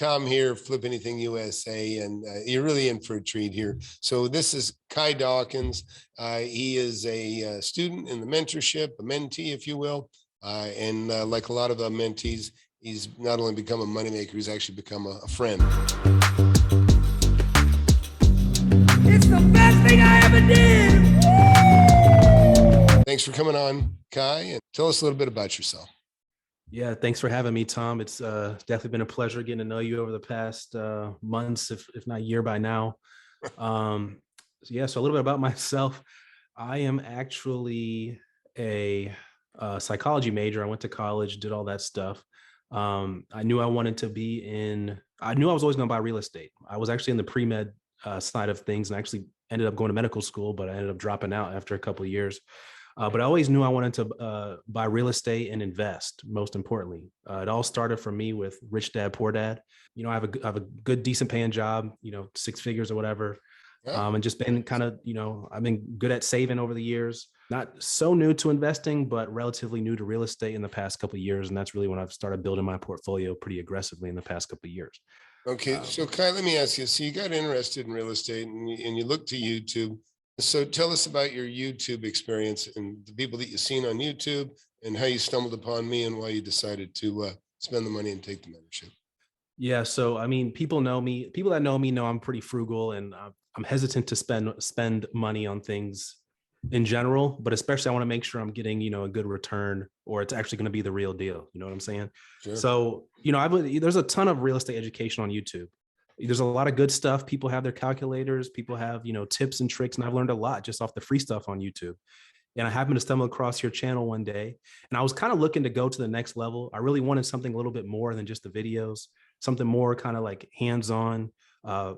Tom here, FlipAnythingUSA, and you're really in for a treat here. So this is Kai Dawkins. He is a student in the mentorship, a mentee, if you will. And like a lot of our mentees, he's not only become a moneymaker, he's actually become a friend. It's the best thing I ever did. Thanks for coming on, Kai, and tell us a little bit about yourself. Yeah, thanks for having me, Tom. It's definitely been a pleasure getting to know you over the past months, if not year by now. So a little bit about myself. I am actually a psychology major. I went to college, did all that stuff. I knew I wanted to I knew I was always going to buy real estate. I was actually in the pre-med side of things and actually ended up going to medical school, but I ended up dropping out after a couple of years. But I always knew I wanted to buy real estate and invest, most importantly. It all started for me with Rich Dad, Poor Dad. You know, I have a good, decent paying job, 6 figures or whatever. Yeah. And just been kind of, I've been good at saving over the years. Not so new to investing, but relatively new to real estate in the past couple of years. And that's really when I've started building my portfolio pretty aggressively in the past couple of years. Okay. So Kai, let me ask you, so you got interested in real estate and you looked to YouTube. So tell us about your YouTube experience and the people that you've seen on YouTube and how you stumbled upon me and why you decided to spend the money and take the mentorship. Yeah. So, I mean, people that know me know I'm pretty frugal and I'm hesitant to spend money on things in general, but especially I want to make sure I'm getting, a good return or it's actually going to be the real deal. You know what I'm saying? Sure. So, there's a ton of real estate education on YouTube. There's a lot of good stuff. People have their calculators, people have, tips and tricks. And I've learned a lot just off the free stuff on YouTube. And I happened to stumble across your channel one day and I was kind of looking to go to the next level. I really wanted something a little bit more than just the videos, something more kind of like hands-on, a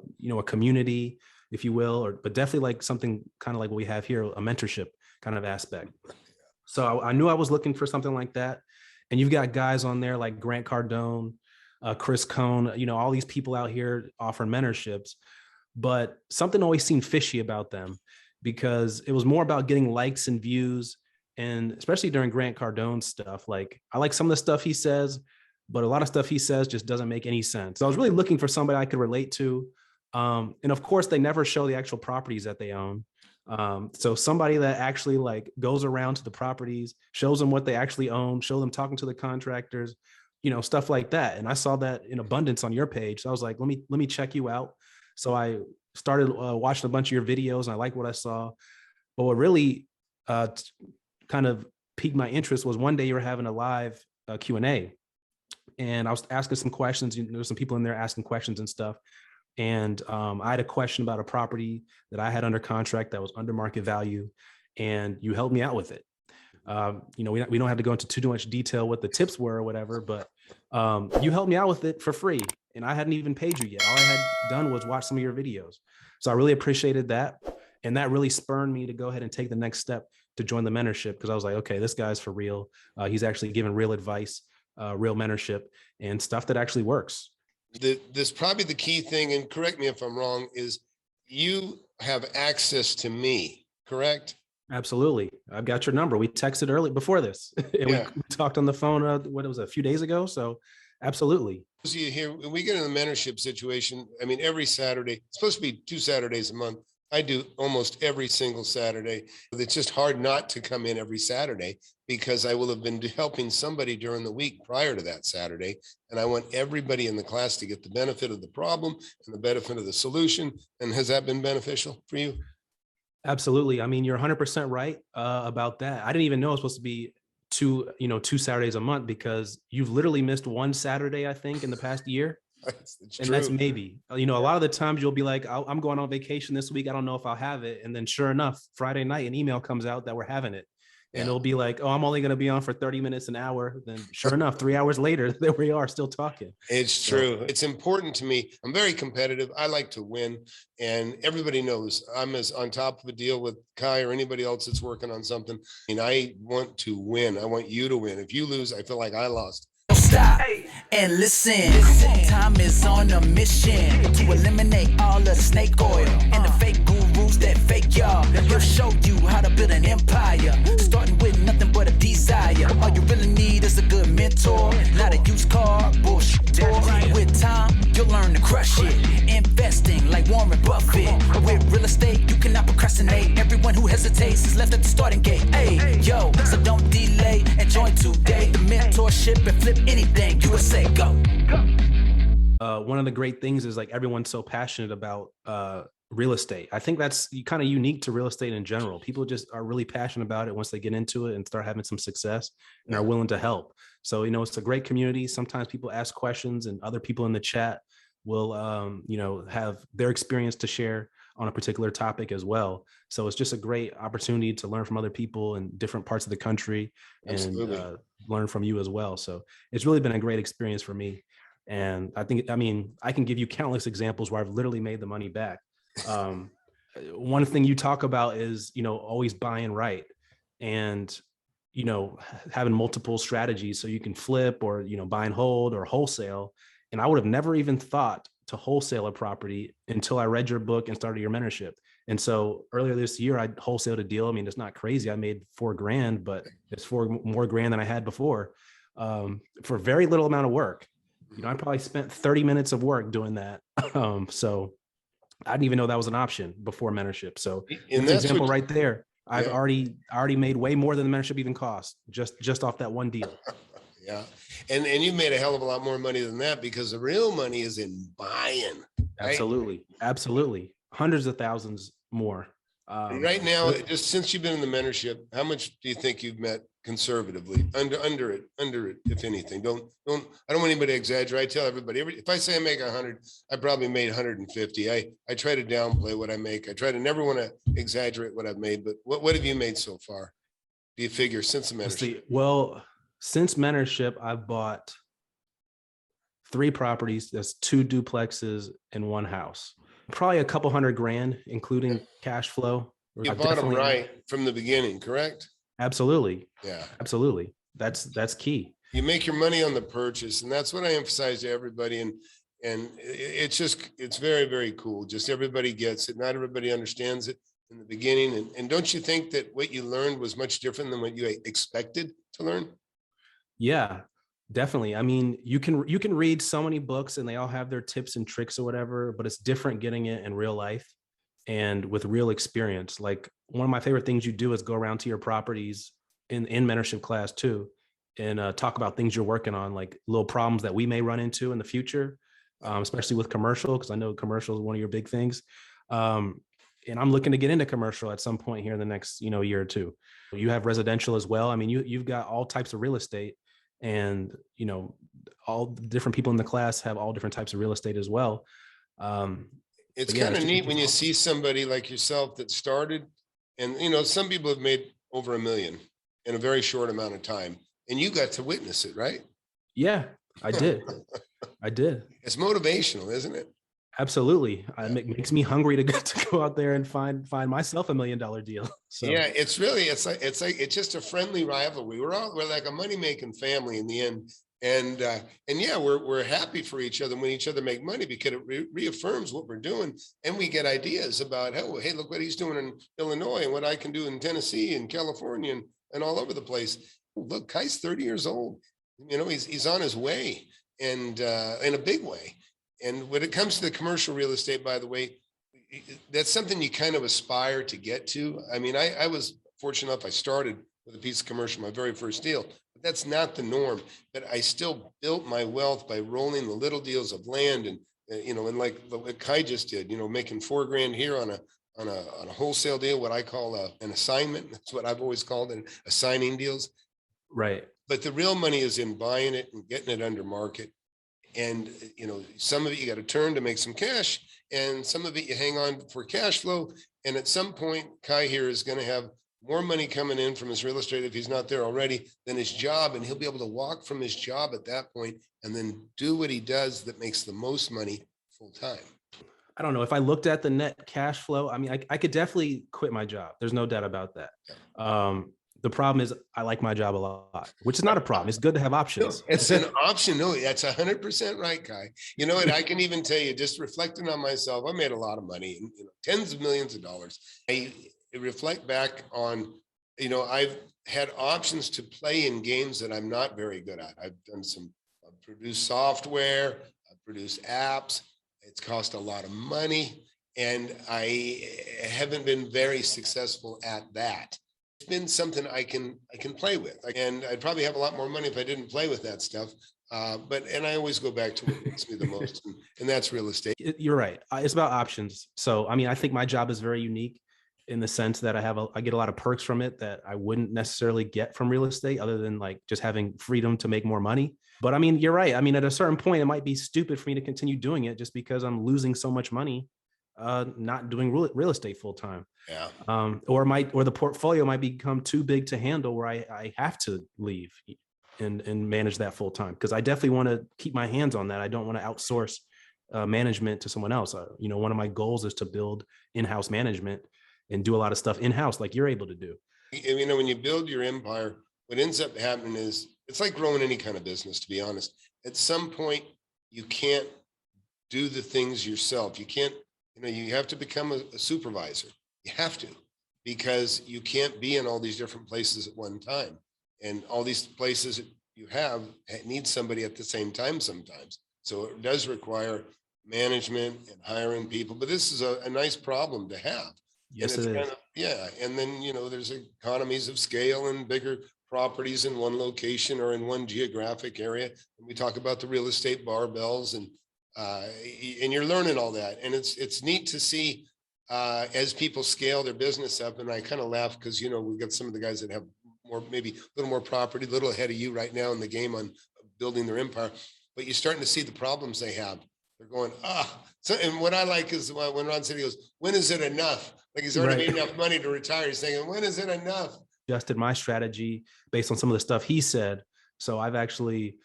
community, if you will, but definitely like something kind of like what we have here, a mentorship kind of aspect. So I knew I was looking for something like that. And you've got guys on there like Grant Cardone, Chris Cohn, all these people out here offering mentorships, but something always seemed fishy about them because it was more about getting likes and views. And especially during Grant Cardone's stuff, like I like some of the stuff he says, but a lot of stuff he says just doesn't make any sense. So I was really looking for somebody I could relate to. And of course they never show the actual properties that they own. So somebody that actually like goes around to the properties, shows them what they actually own, show them talking to the contractors, stuff like that. And I saw that in abundance on your page. So I was like, let me check you out. So I started watching a bunch of your videos and I liked what I saw. But what really kind of piqued my interest was one day you were having a live Q&A and I was asking some questions. There were some people in there asking questions and stuff. And I had a question about a property that I had under contract that was under market value and you helped me out with it. We don't have to go into too much detail what the tips were or whatever, but you helped me out with it for free and I hadn't even paid you yet. All I had done was watch some of your videos. So I really appreciated that. And that really spurred me to go ahead and take the next step to join the mentorship because I was like, okay, this guy's for real. He's actually giving real advice, real mentorship and stuff that actually works. This probably the key thing, and correct me if I'm wrong, is you have access to me, correct? Absolutely. I've got your number. We texted early before this. And we talked on the phone, what it was a few days ago. So absolutely. See here, when we get in the mentorship situation, I mean, every Saturday, it's supposed to be 2 Saturdays a month. I do almost every single Saturday. It's just hard not to come in every Saturday because I will have been helping somebody during the week prior to that Saturday. And I want everybody in the class to get the benefit of the problem and the benefit of the solution. And has that been beneficial for you? Absolutely. I mean, you're 100% right about that. I didn't even know it was supposed to be 2 Saturdays a month because you've literally missed 1 Saturday, I think, in the past year. That's maybe, a lot of the times you'll be like, I'm going on vacation this week. I don't know if I'll have it. And then sure enough, Friday night, an email comes out that we're having it. And it'll be like, oh, I'm only going to be on for 30 minutes, an hour. Then sure enough, 3 hours later, there we are still talking. It's true. It's important to me. I'm very competitive. I like to win. And everybody knows I'm as on top of a deal with Kai or anybody else that's working on something. And I want to win. I want you to win. If you lose, I feel like I lost. Stop and listen. Time is on a mission to eliminate all the snake oil and the fake gurus that fake y'all. He'll show you how to build an empire, starting with nothing but a desire. All you really need is a good mentor, not a used car bullshit. With time, learn to crush it. Investing like Warren Buffett. With real estate, you cannot procrastinate. Everyone who hesitates is left at the starting gate. Hey, yo, so don't delay and join today. The mentorship and flip anything. USA, go. One of the great things is like everyone's so passionate about real estate. I think that's kind of unique to real estate in general. People just are really passionate about it once they get into it and start having some success and are willing to help. So, it's a great community. Sometimes people ask questions and other people in the chat will, have their experience to share on a particular topic as well. So it's just a great opportunity to learn from other people in different parts of the country and learn from you as well. So it's really been a great experience for me. And I can give you countless examples where I've literally made the money back. One thing you talk about is, always buying right and, having multiple strategies so you can flip or, buy and hold or wholesale. And I would have never even thought to wholesale a property until I read your book and started your mentorship. And so earlier this year, I wholesaled a deal. I mean, it's not crazy. I made $4,000, but it's $4 more than I had before, for very little amount of work. I probably spent 30 minutes of work doing that. So I didn't even know that was an option before mentorship. So an example right there, I've already made way more than the mentorship even cost just off that one deal. Yeah. And you made a hell of a lot more money than that because the real money is in buying. Right? Absolutely. Absolutely. Hundreds of thousands more. Right now, just since you've been in the mentorship, how much do you think you've met conservatively under it, if anything? I don't want anybody to exaggerate. I tell everybody, if I say I make 100, I probably made 150. I try to downplay what I make. I try to never want to exaggerate what I've made, but what have you made so far? Do you figure since the mentorship? Well, since mentorship, I've bought 3 properties. That's 2 duplexes and 1 house. Probably a couple $100,000, including cash flow. You bought them right from the beginning, correct? Absolutely. Yeah. Absolutely. That's key. You make your money on the purchase, and that's what I emphasize to everybody. And it's very, very cool. Just everybody gets it. Not everybody understands it in the beginning. And don't you think that what you learned was much different than what you expected to learn? Yeah, definitely. I mean, you can read so many books and they all have their tips and tricks or whatever, but it's different getting it in real life and with real experience. Like one of my favorite things you do is go around to your properties in mentorship class too, and talk about things you're working on, like little problems that we may run into in the future, especially with commercial, because I know commercial is one of your big things. And I'm looking to get into commercial at some point here in the next, year or two. You have residential as well. I mean, you've got all types of real estate. And, all the different people in the class have all different types of real estate as well. It's kind of neat when you see somebody like yourself that started and, some people have made over $1 million in a very short amount of time and you got to witness it, right? Yeah, I did. I did. It's motivational, isn't it? Absolutely. It makes me hungry to go out there and find myself $1 million deal. So yeah, it's just a friendly rivalry. We're like a money-making family in the end. And yeah, we're happy for each other when each other make money because it reaffirms what we're doing. And we get ideas about, hey, look what he's doing in Illinois and what I can do in Tennessee and California and all over the place. Look, Kai's 30 years old. He's on his way and in a big way. And when it comes to the commercial real estate, by the way, that's something you kind of aspire to get to. I mean, I was fortunate enough, I started with a piece of commercial, my very first deal, but that's not the norm. But I still built my wealth by rolling the little deals of land and, and like what Kai just did, making $4,000 here on a wholesale deal, what I call an assignment. That's what I've always called it, assigning deals. Right. But the real money is in buying it and getting it under market. And, some of it you got to turn to make some cash and some of it you hang on for cash flow. And at some point, Kai here is going to have more money coming in from his real estate if he's not there already than his job. And he'll be able to walk from his job at that point and then do what he does that makes the most money full time. I don't know. If I looked at the net cash flow, I mean, I could definitely quit my job. There's no doubt about that. Yeah. The problem is I like my job a lot, which is not a problem. It's good to have options. No, it's an option. No, that's 100% right, Kai. You know what? I can even tell you, just reflecting on myself, I made a lot of money, tens of millions of dollars. I reflect back on, I've had options to play in games that I'm not very good at. I've done I've produced software, I've produce apps. It's cost a lot of money, and I haven't been very successful at that. It's been something I can play with, and I'd probably have a lot more money if I didn't play with that stuff. And I always go back to what makes me the most, and that's real estate. You're right. It's about options. So, I mean, I think my job is very unique in the sense that I get a lot of perks from it that I wouldn't necessarily get from real estate, other than like just having freedom to make more money. But I mean, you're right. I mean, at a certain point, it might be stupid for me to continue doing it just because I'm losing so much money not doing real estate full time. Yeah. Or the portfolio might become too big to handle where I have to leave and manage that full time, because I definitely want to keep my hands on that. I don't want to outsource management to someone else. One of my goals is to build in-house management and do a lot of stuff in-house like you're able to do. When you build your empire, what ends up happening is it's like growing any kind of business, to be honest. At some point, you can't do the things yourself. You can't, you have to become a supervisor. You have to, because you can't be in all these different places at one time. And all these places you have need somebody at the same time sometimes. So it does require management and hiring people, but this is a nice problem to have. Yes, it is. And then, there's economies of scale and bigger properties in one location or in one geographic area. And we talk about the real estate barbells, and you're learning all that. And it's neat to see as people scale their business up. And I kind of laugh because, we've got some of the guys that have maybe a little more property, a little ahead of you right now in the game on building their empire. But you're starting to see the problems they have. They're going, So, and what I like is when Ron said, he goes, when is it enough? Like he's already made enough money to retire. He's saying, when is it enough? Adjusted my strategy based on some of the stuff he said. So I've actually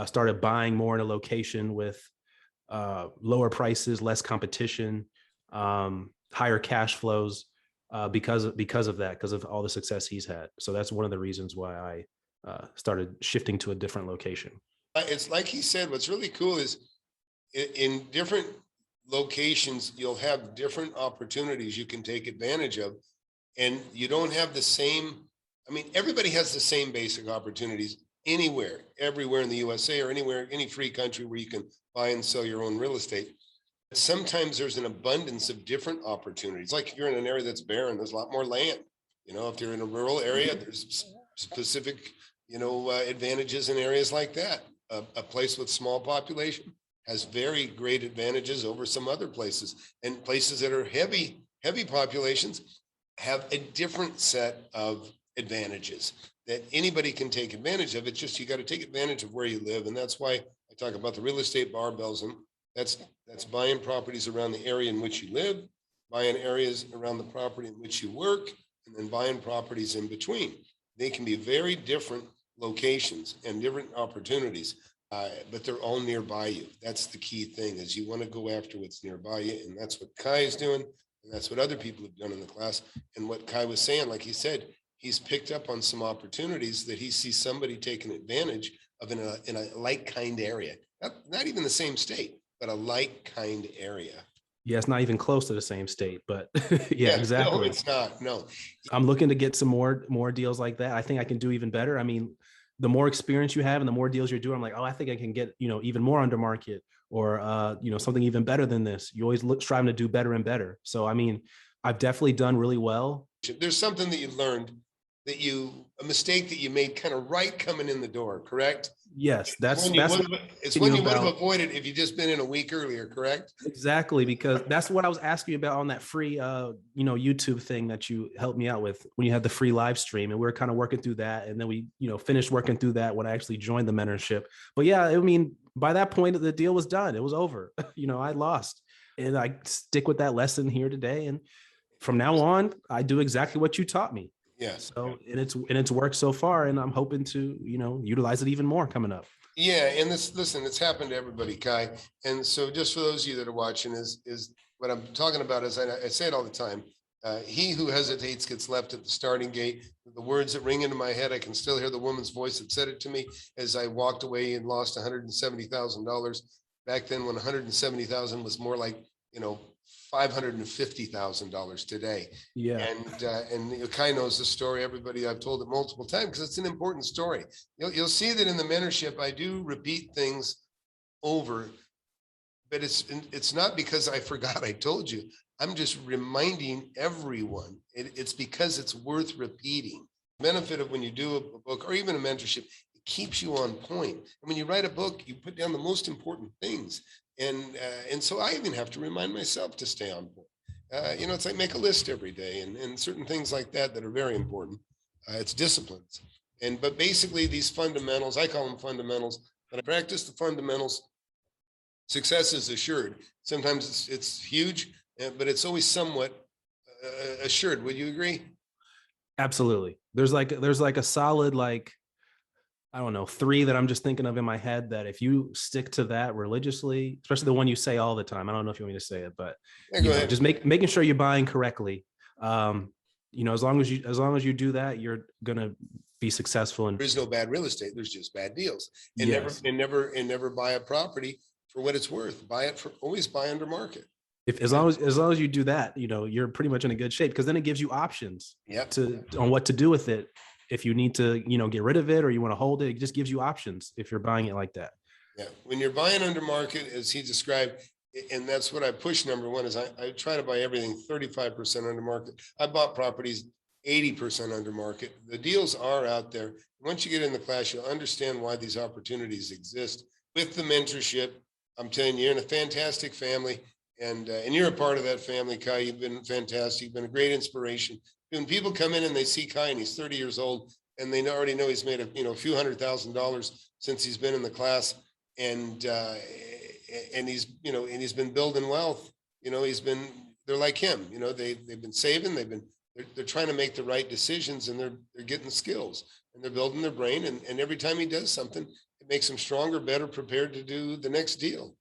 started buying more in a location with lower prices, less competition, higher cash flows because of that, because of all the success he's had. So that's one of the reasons why I started shifting to a different location. It's like he said, what's really cool is in different locations, you'll have different opportunities you can take advantage of. And you don't have the same, everybody has the same basic opportunities anywhere, everywhere in the USA or anywhere, any free country where you can buy and sell your own real estate. Sometimes there's an abundance of different opportunities. Like if you're in an area that's barren, there's a lot more land. If you're in a rural area, there's specific, advantages in areas like that. A place with small population has very great advantages over some other places, and places that are heavy populations have a different set of advantages that anybody can take advantage of. It's just, you got to take advantage of where you live. And that's why I talk about the real estate barbells, and that's buying properties around the area in which you live, buying areas around the property in which you work, and then buying properties in between. They can be very different locations and different opportunities. But they're all nearby you. That's the key thing, is you want to go after what's nearby you. And that's what Kai is doing. And that's what other people have done in the class. And what Kai was saying, like he said, he's picked up on some opportunities that he sees somebody taking advantage of in a like kind area. Not even the same state, but a like kind area. Yeah, it's not even close to the same state, but yeah, exactly. No, it's not. No. I'm looking to get some more deals like that. I think I can do even better. The more experience you have and the more deals you're doing, I'm like, I think I can get, even more under market, or, something even better than this. You always striving to do better and better. So, I've definitely done really well. There's something that you learned, a mistake that you made kind of right coming in the door, correct? Yes, that's when you would have avoided if you just been in a week earlier, correct? Exactly, because that's what I was asking you about on that free, YouTube thing that you helped me out with when you had the free live stream, and we were kind of working through that, and then we, finished working through that when I actually joined the mentorship. But yeah, by that point, the deal was done. It was over. I lost, and I stick with that lesson here today, and from now on, I do exactly what you taught me. Yes. So, and it's worked so far, and I'm hoping to, utilize it even more coming up. Yeah. And it's happened to everybody, Kai. And so just for those of you that are watching, is what I'm talking about is, I say it all the time. He who hesitates gets left at the starting gate. The words that ring into my head, I can still hear the woman's voice that said it to me as I walked away and lost $170,000. Back then, when $170,000 was more like, $550,000 today. Yeah. And Kai knows the story. Everybody, I've told it multiple times because it's an important story. You'll see that in the mentorship, I do repeat things over but it's not because I forgot I told you. I'm just reminding everyone. It's because it's worth repeating. The benefit of when you do a book or even a mentorship, it keeps you on point. And when you write a book, you put down the most important things. And so I even have to remind myself to stay on point. It's like make a list every day and certain things like that are very important. It's disciplines. But basically these fundamentals, I call them fundamentals, but I practice the fundamentals. Success is assured. Sometimes it's huge, but it's always somewhat assured. Would you agree? Absolutely. There's like a solid, like, I don't know, 3 that I'm just thinking of in my head that if you stick to that religiously, especially the one you say all the time, I don't know if you want me to say it, but Yeah, go ahead. just making sure you're buying correctly. As long as you do that, you're gonna be successful. And there is no bad real estate. There's just bad deals. And yes. never buy a property for what it's worth. Always buy under market. As long as you do that, you're pretty much in a good shape, because then it gives you options on what to do with it. If you need to, get rid of it or you want to hold it, it just gives you options if you're buying it like that. Yeah. When you're buying under market, as he described, and that's what I push. Number one is I try to buy everything 35% under market. I bought properties 80% under market. The deals are out there. Once you get in the class, you'll understand why these opportunities exist. With the mentorship, I'm telling you, you're in a fantastic family. And you're a part of that family, Kai. You've been fantastic. You've been a great inspiration. When people come in and they see Kai and he's 30 years old and they already know he's made a few $100,000 since he's been in the class, and he's been building wealth. They're like him. They've been saving. They're trying to make the right decisions, and they're getting skills, and they're building their brain. And every time he does something, it makes him stronger, better prepared to do the next deal.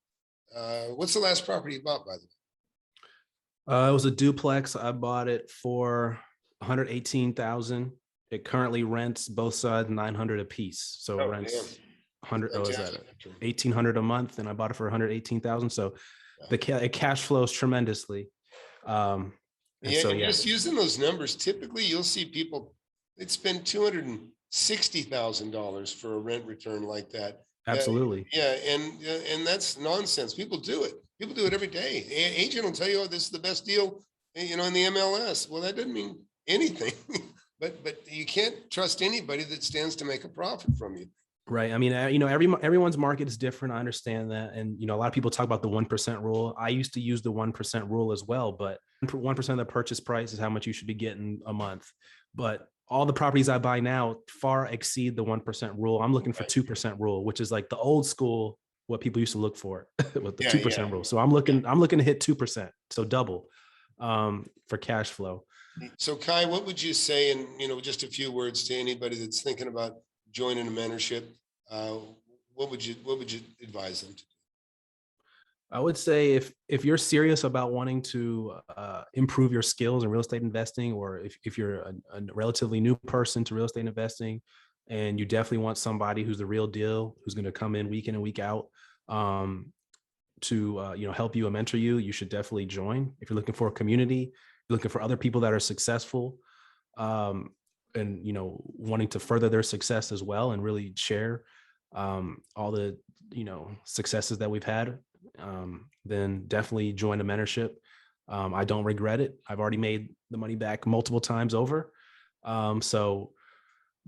What's the last property you bought, by the way? It was a duplex. I bought it for $118,000. It currently rents both sides $900 a piece. So it rents 100. Oh, is that $1,800 a month? And I bought it for $118,000. So it cash flows tremendously. Just using those numbers, typically you'll see people they'd spend $260,000 for a rent return like that. Absolutely. And that's nonsense. People do it. People do it every day. Agent will tell you, "Oh, this is the best deal, in the MLS." Well, that doesn't mean anything. but you can't trust anybody that stands to make a profit from you. Right. I mean, everyone's market is different. I understand that. And, a lot of people talk about the 1% rule. I used to use the 1% rule as well, but 1% of the purchase price is how much you should be getting a month. But all the properties I buy now far exceed the 1% rule. I'm looking for 2% rule, which is like the old school, what people used to look for with the 2% rule. So I'm looking to hit 2%. So double for cash flow. So Kai, what would you say in, just a few words to anybody that's thinking about joining a mentorship? What would you advise them to do? I would say if you're serious about wanting to improve your skills in real estate investing, or if you're a relatively new person to real estate investing, and you definitely want somebody who's the real deal, who's going to come in week out to help you and mentor you, you should definitely join. If you're looking for a community, you're looking for other people that are successful, and wanting to further their success as well, and really share all the successes that we've had, then definitely join a mentorship. I don't regret it. I've already made the money back multiple times over. So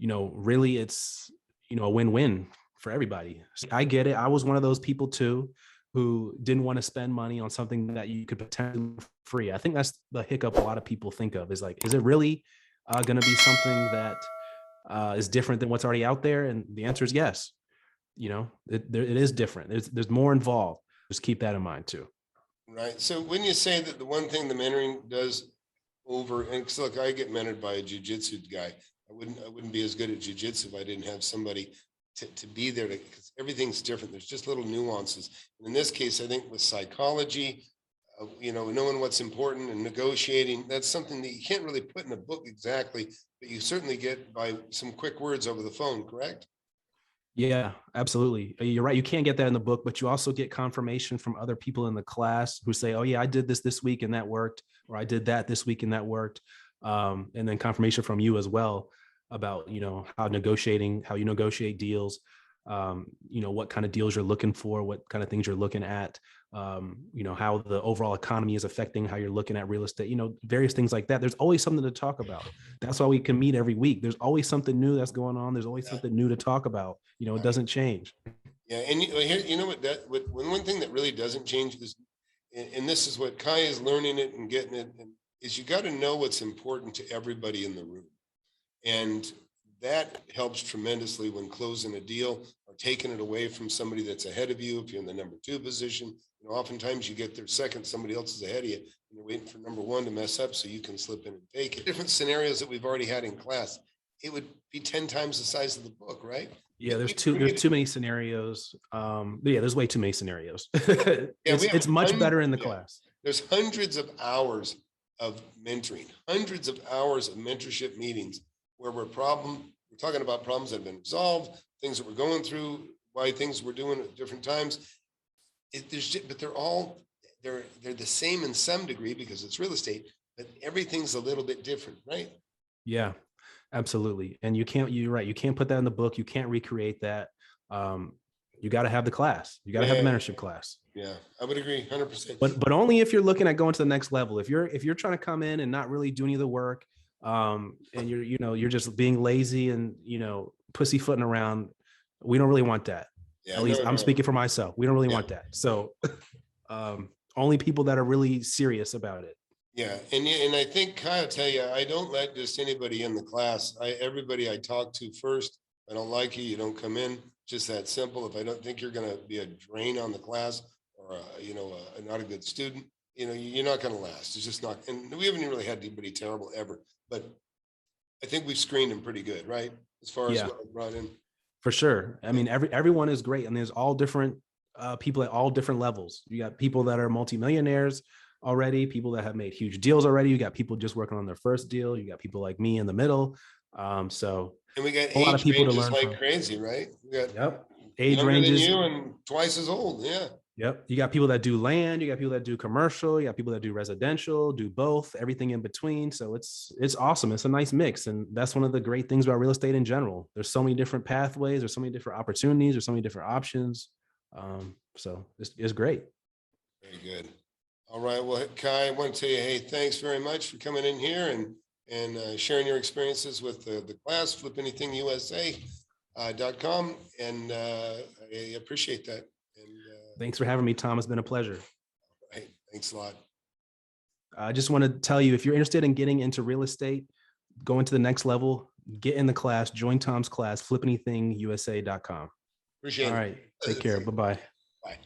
really it's a win-win for everybody. I get it. I was one of those people too who didn't want to spend money on something that you could potentially free. I think that's the hiccup a lot of people think of, is like, is it really going to be something that is different than what's already out there? And the answer is yes. It is different. There's more involved. Just keep that in mind too. Right. So when you say that the one thing the mentoring does over, and so look, I get mentored by a jiu-jitsu guy. I wouldn't be as good at jiu-jitsu if I didn't have somebody to be there, because everything's different. There's just little nuances. And in this case, I think with psychology, knowing what's important and negotiating, that's something that you can't really put in a book exactly, but you certainly get by some quick words over the phone, correct? Yeah, absolutely. You're right. You can't get that in the book, but you also get confirmation from other people in the class who say, "Oh yeah, I did this week and that worked," or "I did that this week and that worked." And then confirmation from you as well about, how you negotiate deals, what kind of deals you're looking for, what kind of things you're looking at. how the overall economy is affecting how you're looking at real estate, various things like that. There's always something to talk about. That's why we can meet every week. There's always something new that's going on. There's always something new to talk about. It doesn't change. Yeah. And one thing that really doesn't change is, and this is what Kai is learning it and getting it, is you got to know what's important to everybody in the room. And that helps tremendously when closing a deal or taking it away from somebody that's ahead of you. If you're in the number 2 position, oftentimes you get there second, somebody else is ahead of you, and you're waiting for number 1 to mess up so you can slip in and take it. Different scenarios that we've already had in class, it would be 10 times the size of the book, right? Yeah, there's too many scenarios. There's way too many scenarios. It's much better in the class. There's hundreds of hours of mentoring, hundreds of hours of mentorship meetings where we're talking about problems that have been resolved, things that we're going through, why things we're doing at different times. But they're the same in some degree because it's real estate, but everything's a little bit different, right? Yeah, absolutely. And you're right. You can't put that in the book. You can't recreate that. You got to have the class. You got to have the mentorship class. Yeah, I would agree 100%. But only if you're looking at going to the next level. If you're trying to come in and not really do any of the work, and you're just being lazy and pussyfooting around, we don't really want that. Yeah, at least I'm speaking for myself. We don't really want that. So only people that are really serious about it. Yeah. And I think Kai will tell you, I don't let just anybody in the class. Everybody I talk to first. If I don't like you, you don't come in. Just that simple. If I don't think you're going to be a drain on the class or not a good student, you're not going to last. It's just not. And we haven't really had anybody terrible ever, but I think we've screened them pretty good, right? As far as what I brought in. For sure. I mean, everyone is great. And there's all different people at all different levels. You got people that are multimillionaires already, people that have made huge deals already. You got people just working on their first deal. You got people like me in the middle. And we got a lot of people to learn like from. Crazy, right? We got age ranges. Than you and twice as old. Yeah. Yep. You got people that do land. You got people that do commercial. You got people that do residential, do both, everything in between. So it's awesome. It's a nice mix. And that's one of the great things about real estate in general. There's so many different pathways. There's so many different opportunities. There's so many different options. So it's great. Very good. All right. Well, Kai, I want to tell you, hey, thanks very much for coming in here and sharing your experiences with the class, FlipAnythingUSA.com. And I appreciate that. And thanks for having me, Tom. It's been a pleasure. All right. Thanks a lot. I just want to tell you, if you're interested in getting into real estate, going to the next level, get in the class, join Tom's class, FlipAnythingUSA.com. Appreciate it. All right. Take care. Bye-bye. Bye.